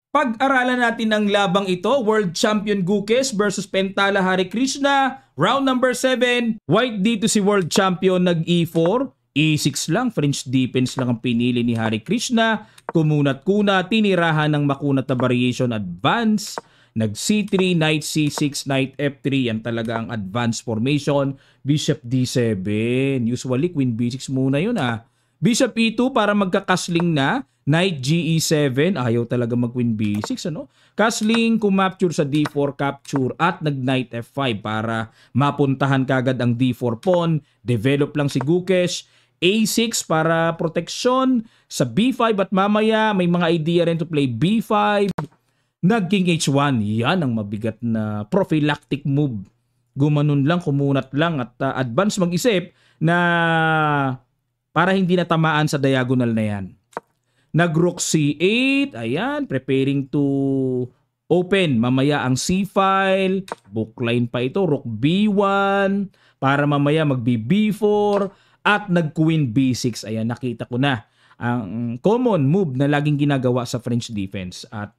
Pag-aralan natin ang labang ito, World Champion Gukes versus Pentala Hare Krishna. Round number 7. White dito si World Champion nag-E4. E6 lang, French defense lang ang pinili ni Hare Krishna. Kumunat-kuna, tinirahan ng makunat na variation advance. Nag C3, Knight C6, Knight F3. Yan talaga ang advanced formation. Bishop D7. Usually, Queen B6 muna yun Bishop E2 para magka-castling na. Knight GE7, ayaw talaga mag-Queen B6, ano? Castling, kumapture sa D4, capture, at nag-Knight F5 para mapuntahan kagad ang D4 pawn. Develop lang si Gukesh. A6 para proteksyon sa B5 at mamaya may mga idea rin to play B5. Nag-King H1, yan ang mabigat na prophylactic move. Gumanon lang, kumunat lang at advance mag-isip na para hindi natamaan sa diagonal na yan. Nag-Rook C8, ayan, preparing to open mamaya ang C-file, bookline pa ito, Rook B1, para mamaya mag-B4, at nag-Queen B6, ayan, nakita ko na ang common move na laging ginagawa sa French defense. At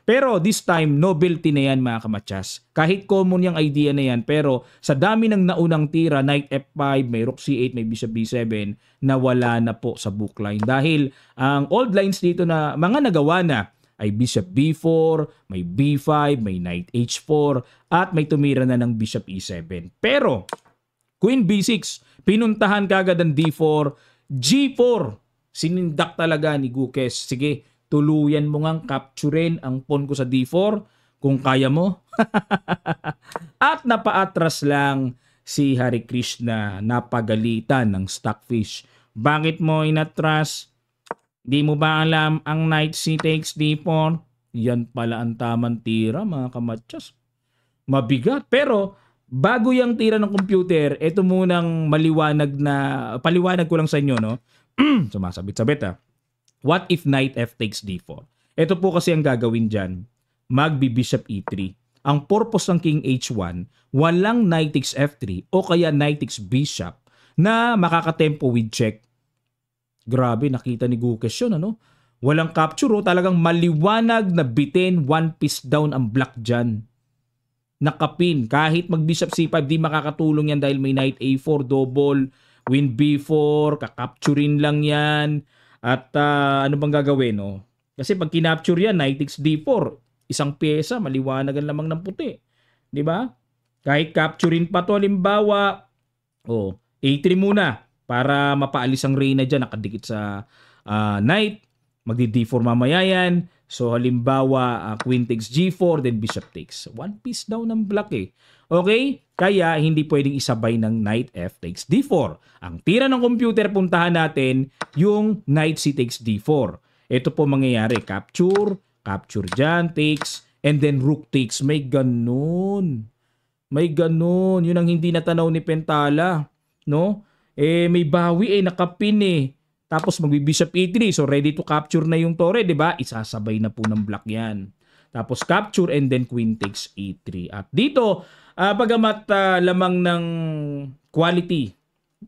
pero this time, novelty na yan mga kamatsas. Kahit common yung idea na yan, pero sa dami ng naunang tira, Knight F5, may Rook C8, may Bishop B7, nawala na po sa bookline. Dahil ang old lines dito na mga nagawa na ay Bishop B4, may B5, may Knight H4, at may tumira na ng Bishop E7. Pero, Queen B6, pinuntahan kagad ang D4, G4, sinindak talaga ni Gukes. Sige, tuluyan mo ngang capturein ang pawn ko sa D4 kung kaya mo. At napaatras lang si Hare Krishna, napagalitan ng Stockfish. Bakit mo inatras? Di mo ba alam ang Knight C takes D4? Yan pala ang tamang tira mga kamatsas. Mabigat. Pero bago yung tira ng computer, ito munang paliwanag ko lang sa inyo, no? Sumasabit-sabit What if Knight F takes D4? Ito po kasi ang gagawin dyan. Magbi-Bishop E3. Ang purpose ng King H1, walang Knight takes F3 o kaya Knight takes Bishop na makakatempo with check. Grabe, nakita ni Gukes yun, ano? Walang capture, talagang maliwanag na bitin, one piece down ang black dyan. Nakapin. Kahit mag-Bishop C5, di makakatulong yan dahil may Knight A4, double, Queen B4, kakapturin lang yan. At ano bang gagawin, no? Kasi pag kinapture yan, Knight takes D4, isang pyesa, maliwanag ang lamang ng puti. Di ba? Kahit capturein pa to, halimbawa, A3 muna para mapaalis ang reyna dyan, nakadikit sa Knight. Magdi-D4 mamaya yan. So halimbawa, Queen takes G4, then Bishop takes. One piece down ng black Okay? Kaya hindi pwedeng isabay ng Knight F takes D4. Ang tira ng computer, puntahan natin yung Knight C takes D4. Ito po mangyayari. Capture, capture dyan, takes, and then Rook takes. May ganun. May ganun. Yun ang hindi natanaw ni Pentala. No? May bawi nakapin Tapos magbi-Bishop E3. So ready to capture na yung tore, di ba? Isasabay na po ng black yan. Tapos capture and then Queen takes E3. At dito, bagamat lamang ng quality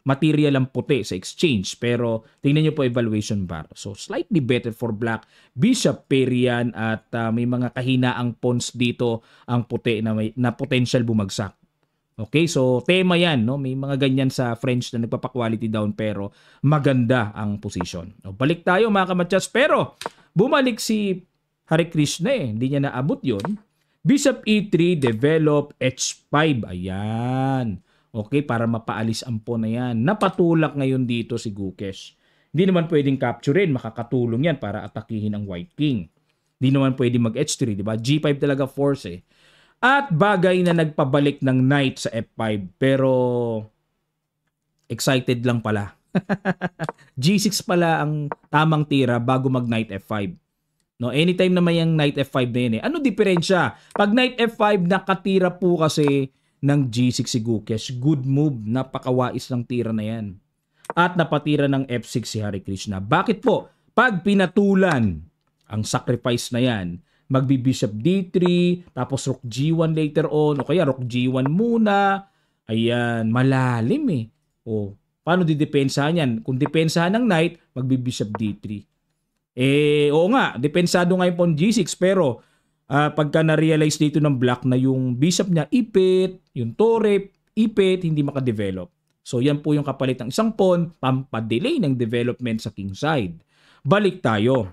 material ang puti sa exchange, pero tingnan nyo po evaluation bar. So slightly better for black. Bishop pair yan at may mga kahinaang pawns dito ang puti na potential bumagsak. Okay, so tema yan, no? May mga ganyan sa French na nagpapa-quality down pero maganda ang position. Balik tayo mga kamatsas, pero bumalik si Hare Krishna hindi niya naabot yun. Bishop E3, develop, H5, ayan. Okay, para mapaalis ang pawn na yan. Napatulak ngayon dito si Gukes. Hindi naman pwedeng capturein, makakatulong yan para atakihin ang White King. Hindi naman pwedeng mag-H3, di ba? G5 talaga force At bagay na nagpabalik ng Knight sa F5, pero excited lang pala. G6 pala ang tamang tira bago mag-Knight F5. No, anytime na may ang Knight F5 na yan Ano diferensya? Pag Knight F5, nakatira po kasi ng G6 si Gukes. Good move. Napakawais ng tira na yan. At napatira ng F6 si Hare Krishna. Bakit po? Pag pinatulan ang sacrifice na yan, magbi-Bishop D3, tapos Rook G1 later on, o kaya Rook G1 muna. Ayan, malalim paano didepensahan yan? Kung depensahan ng Knight, magbi-Bishop D3. Oo nga, depensado nga yung pawn G6 pero pagka na-realize dito ng black na yung bishop niya ipit, yung torre ipit, hindi makadevelop. So yan po yung kapalit ng isang pawn, pampadelay ng development sa king side. Balik tayo.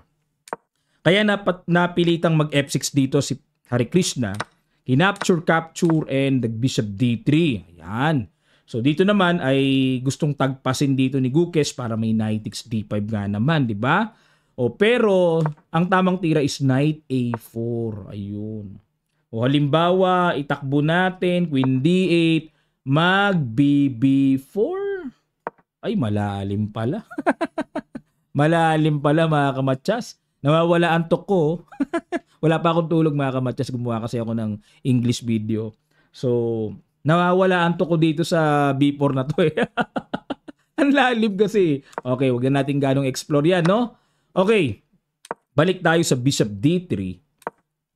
Kaya napilitang mag F6 dito si Harikrishna. Capture and bishop D3. Ayan. So dito naman ay gustong tagpasin dito ni Gukesh para may knight takes D5 nga naman, di ba? Pero ang tamang tira is knight A4. Ayun. Halimbawa, itakbo natin queen D8, mag BB4. Ay, malalim pala. Malalim pala mga kamatsas. Nawawala ang tok ko. Wala pa akong tulog mga kamatsas. Gumawa kasi ako ng English video. So, nawawala ang tok ko dito sa B4 na to eh. Ang lalim kasi. Okay, wag na natin ganong explore yan, no? Okay, balik tayo sa bishop D3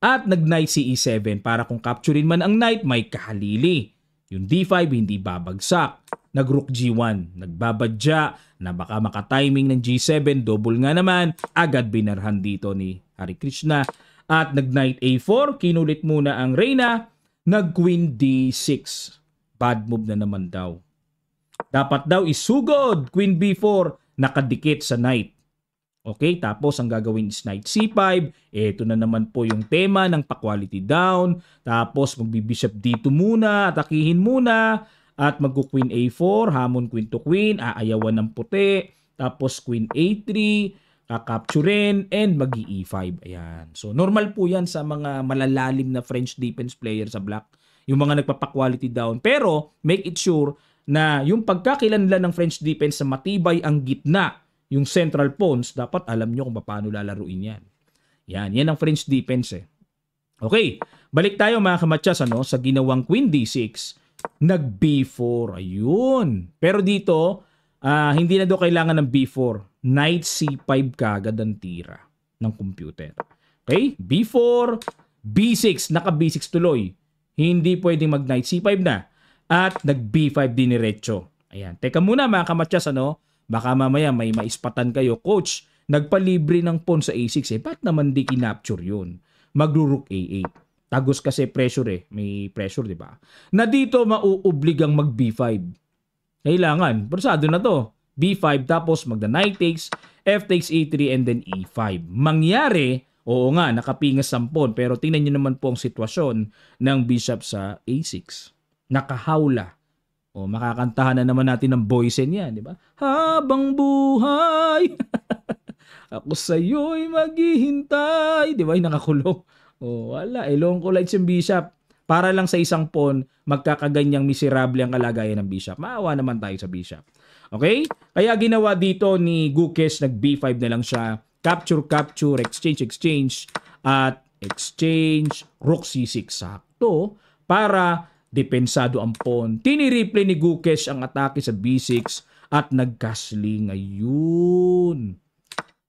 at nag-knight CE7 para kung capturein man ang knight, may kahalili. Yung D5 hindi babagsak. Nag-rook G1, nagbabadya na baka makatiming ng G7, double nga naman, agad binarhan dito ni Harikrishna. At nag-knight A4, kinulit muna ang reyna, nag-queen D6. Bad move na naman daw. Dapat daw isugod, queen B4, nakadikit sa knight. Okay, tapos ang gagawin is knight C5. Ito na naman po yung tema ng pa-quality down. Tapos magbi-bishop D2 muna, atakihin muna. At mag-queen A4, hamon queen to queen, aayawan ng puti. Tapos queen A3, kakapturin, and mag-E5. Ayan. So normal po yan sa mga malalalim na French defense player sa black. Yung mga nagpapa-quality down. Pero make it sure na yung pagkakilanlan ng French defense sa matibay ang gitna, yung central pawns, dapat alam nyo kung paano lalaruin yan. Yan ang French defense eh. Okay, balik tayo mga kamatsas sa ginawang queen D6, nag B4, ayun. Pero dito, hindi na daw kailangan ng B4. Knight C5 kagad ang tira ng computer. Okay, B4, B6, naka B6 tuloy. Hindi pwedeng mag Knight C5 na. At nag B5 diniretso. Ayan, teka muna mga kamatsas baka mamaya may maispatan kayo, coach, nagpalibre ng pawn sa A6 ba't naman di kinapture yun? Magro-rook A8. Tagos kasi pressure may pressure, di ba? Na dito mauobligang mag B5. Kailangan, persado na to. B5 tapos magda knight takes, F takes E3 and then E5. Mangyari, oo nga, nakapingas ang pawn, pero tingnan nyo naman po ang sitwasyon ng bishop sa A6. Nakahawla. Makakantahan na naman natin ng Boysen yan, di ba? Habang buhay, ako sa'yo'y maghihintay. Di ba? Yung nakakulong. Wala. Long collides yung bishop. Para lang sa isang pawn, magkakaganyang miserable ang kalagayan ng bishop. Maawa naman tayo sa bishop. Okay? Kaya ginawa dito ni Gukesh, nag B5 na lang siya. Capture, exchange, at exchange, rook C6. Sakto. Para depensado ang pawn. Tiniriple ni Gukesh ang atake sa B6 at nag-castling. Ayun.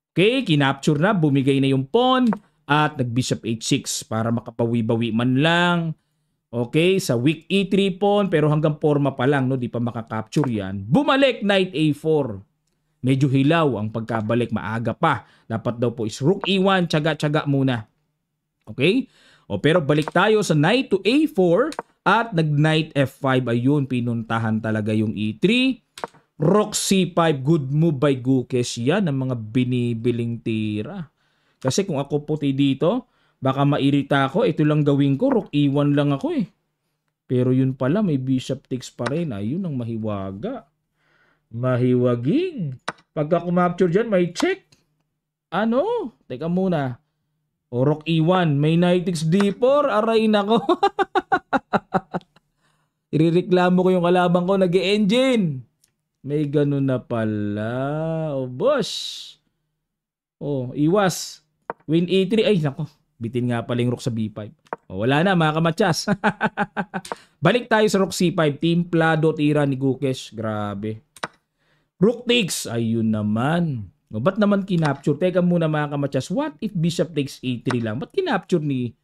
Okay, kinapture na, bumigay na yung pawn at nag-bishop H6 para makapawi-bawi man lang. Okay, sa weak E3 pawn pero hanggang forma pa lang, di pa makakapture yan. Bumalik, knight A4. Medyo hilaw ang pagkabalik, maaga pa. Dapat daw po is rook E1, tsaga-tsaga muna. Okay? Pero balik tayo sa knight to A4. At nag-knight F5, ayun, pinuntahan talaga yung E3. Rook C5, good move by Gukesh. Yan ang mga binibiling tira. Kasi kung ako puti dito, baka mairita ako. Ito lang gawin ko, rook E1 lang ako Pero yun pala, may bishop takes pa rin. Ayun ang mahiwaga. Mahiwaging. Pagka kumapture dyan, may check. Teka muna. Rook E1, may knight takes D4. Aray nako. Irereklamo ko yung kalabang ko, nag-e-engine. May ganun na pala. Boss. Iwas. Queen E3. Ay, nako. Bitin nga pala yung rook sa B5. Wala na, mga kamatsas. Balik tayo sa rook C5. Timplado, tira ni Gukesh. Grabe. Rook takes. Ayun naman. Ba't naman kinapture? Teka muna, mga kamatsas. What if bishop takes E3 lang? Ba't kinapture ni...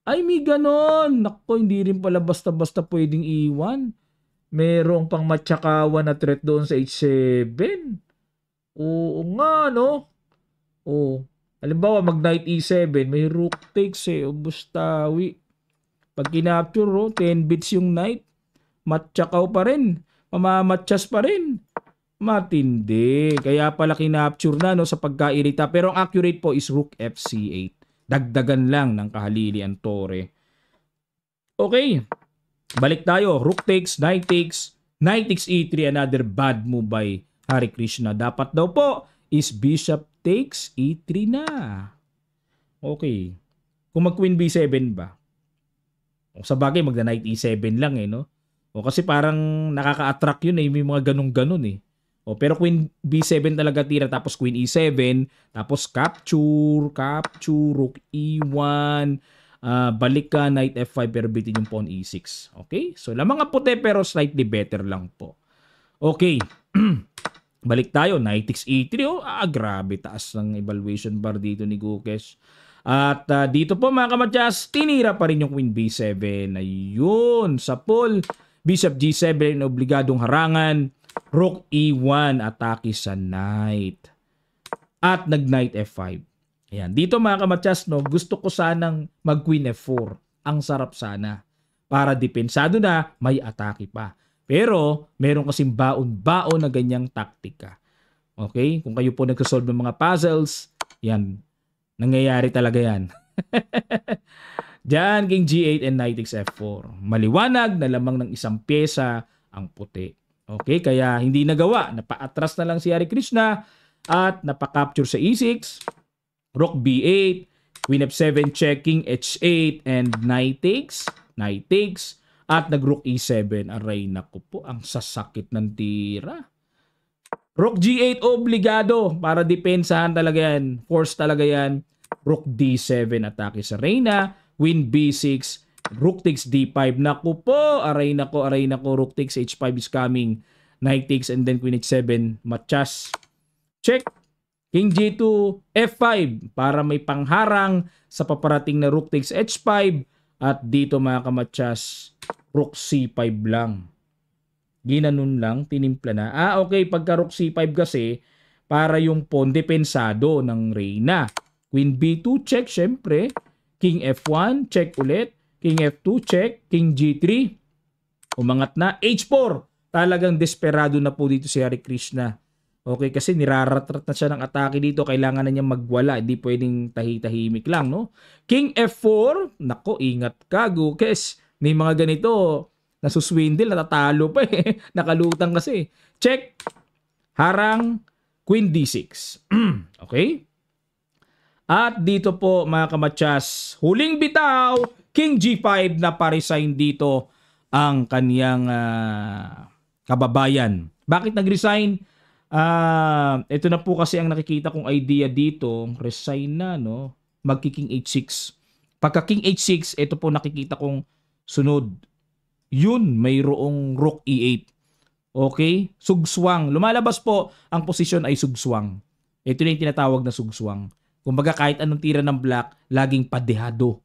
Ay, may ganon. Nako, hindi rin pala basta-basta pwedeng E1. Merong pang matsakawan na threat doon sa H7. Oo nga, no? Halimbawa, mag knight e7, may rook takes ubos tawi. Pag kinapture, 10 bits yung knight, matchakaw pa rin. Mamamatchas pa rin. Matindi. Kaya pala kinapture na no, sa pagkairita. Pero ang accurate po is rook fc8. Dagdagan lang ng kahalili ang tore. Okay. Balik tayo. Rook takes, knight takes, knight takes e3. Another bad move by Hare Krishna. Dapat daw po is bishop takes e3 na. Okay. Kung mag queen b7 ba? O sa bagay magda knight e7 lang no. O kasi parang nakaka-attract yun may mga ganun-ganun O pero queen b7 talaga tira tapos queen e7, tapos capture, rook e1, balik ka, knight f5 pero bitin yung pawn e6. Okay? So lamang ang puti pero slightly better lang po. Okay. Balik tayo, knight takes e3. Grabe taas ng evaluation bar dito ni Gukesh. At dito po mga kamadyas, tinira pa rin yung queen b7. Ayun, sa pull. Bishop g7, obligadong harangan. Rook e1, atake sa knight. At nag-knight f5. Ayan. Dito mga kamadyas, no, gusto ko sanang mag-queen f4. Ang sarap sana. Para depensado na, may atake pa. Pero, meron kasing baon-baon na ganyang taktika. Okay? Kung kayo po nagsasolve ng mga puzzles, yan. Nangyayari talaga yan. Diyan, king g8 and knight takes f4. Maliwanag na lamang ng isang pyesa ang puti. Okay? Kaya hindi nagawa. Napa-atras na lang si Hare Krishna at napa-capture sa e6. Rook b8. Queen f7 check, king h8 and knight takes. Knight takes. At nag-rook e7. Aray, naku po, ang sasakit ng tira. Rook g8, obligado. Para depensahan talaga yan. Force talaga yan. Rook d7, atake sa reyna. Queen b6. Rook takes d5. Naku po, aray nako. Rook takes h5 is coming. Knight takes and then queen h7. Matchas. Check. King g2, f5. Para may pangharang sa paparating na rook takes h5. At dito mga kamatsas, rook c5 lang. Ginanon lang, tinimpla na. Okay, pagka rook c5 kasi, para yung pawn depensado ng reyna. Queen b2, check, syempre. King f1, check ulit. King f2, check. King g3, umangat na. h4, talagang desperado na po dito si Hare Krishna. Okay, kasi niraratrat na siya ng atake dito. Kailangan na niya magwala. Hindi pwedeng tahimik lang, no? King F4. Nako, ingat ka, Gukesh. May mga ganito, nasuswindle, natatalo pa Nakalutang kasi. Check. Harang. Queen D6. Okay? At dito po, mga kamatsas, huling bitaw, King G5 na pa-resign dito ang kaniyang kababayan. Bakit nag-resign? Ito na po kasi ang nakikita kong idea dito, resign na, no? Magki-king h6. Pagka king h6, ito po nakikita kong sunod. Yun, mayroong rook e8. Okay? Sugswang. Lumalabas po, ang posisyon ay sugswang. Ito na yung tinatawag na sugswang. Kumbaga kahit anong tira ng black, laging padehado.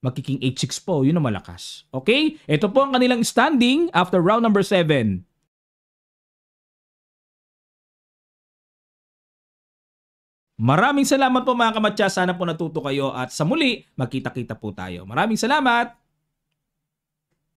Magki-king h6 po, yun ang malakas. Okay? Ito po ang kanilang standing after round number 7. Maraming salamat po mga kamatya. Sana po natuto kayo at sa muli, magkita-kita po tayo. Maraming salamat!